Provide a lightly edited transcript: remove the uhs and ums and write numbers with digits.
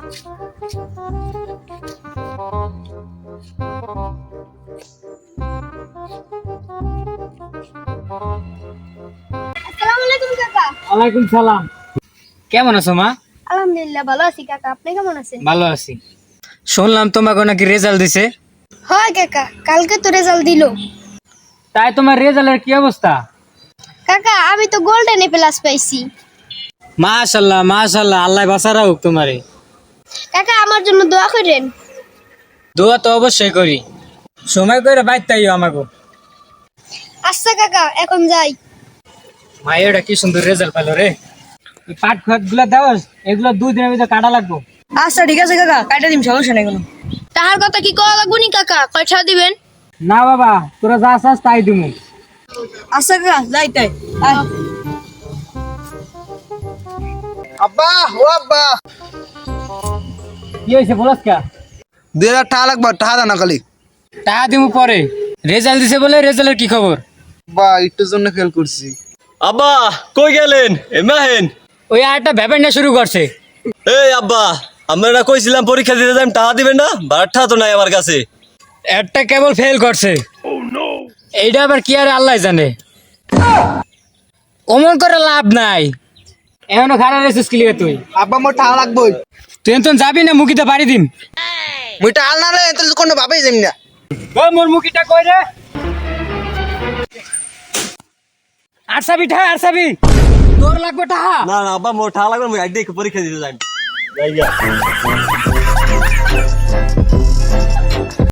আসসালামু আলাইকুম কাকা। ওয়ালাইকুম সালাম। কেমন আছো মা? আলহামদুলিল্লাহ ভালো আছি কাকা, আপনি কেমন আছেন? ভালো আছি। শুনলাম তোমাকে নাকি রেজাল্ট দিছে। হয় কাকা, কালকে তো রেজাল্ট দিলো। তাই তোমার রেজাল্টের কি অবস্থা? কাকা আমি তো গোল্ডেন এ প্লাস পাইছি। মাশাআল্লাহ মাশাআল্লাহ, আল্লাহ বাঁচা রাখুক তোমারে। কাকা আমার জন্য দোয়া করেন। দোয়া তো অবশ্যই করি, সময় করে বাইতে আইও আমাকে। আচ্ছা কাকা, এখন যাই। মায়েরা কি সুন্দর রেজাল্ট পেলো রে। এই পাট খাত গুলা দাও, এগুলো 2 দিনের ভিতরে কাটা লাগবো। আচ্ছা ঠিক আছে কাকা, কাটা দিম, সমস্যা নাই কোনো। তাহার কথা কি কওয়া লাগবো নি কাকা? কয়টা দিবেন? না বাবা, তোরা যা চাস তাই দিমু। আচ্ছা কাকা, যাই তাই। আয়। আব্বা ও আব্বা, কি হয়েছে বলস কা? 2000 টাকা লাগবে, টাকা দাও না খালি। টাকা দিমু পরে। রেজাল্ট দিছে বলে, রেজাল্টের কি খবর? বা একটুর জন্য ফেল করছি। আব্বা কই গেলেন? এমাহেন ওই আরেকটা ভ্যাপাইন্ডা শুরু করছে। এই আব্বা, আমরা কইছিলাম পরীক্ষা দিতে যাই, টাকা দিবেন না? বারটা তো নাই আমার কাছে। একটা কেবল ফেল করছে। এইটা আবার কি আর আল্লাহ জানে। অমন করে লাভ নাই, এখনো খারাপ রেছিস ক্লিয়ার তুই। আব্বা মোর টাকা লাগবে। তুই এখন যাবি না মুখিতে পারি দিম। মুই টাকা না রে, তো কোনো ভাবেই যাই না। ও মোর মুখিটা কই রে? আরসাবি ঠা আরসাবি, তোর লাগবে টাকা। না না আব্বা, মোর টাকা লাগবে, আমি আইডি পরীক্ষা দিতে যাই।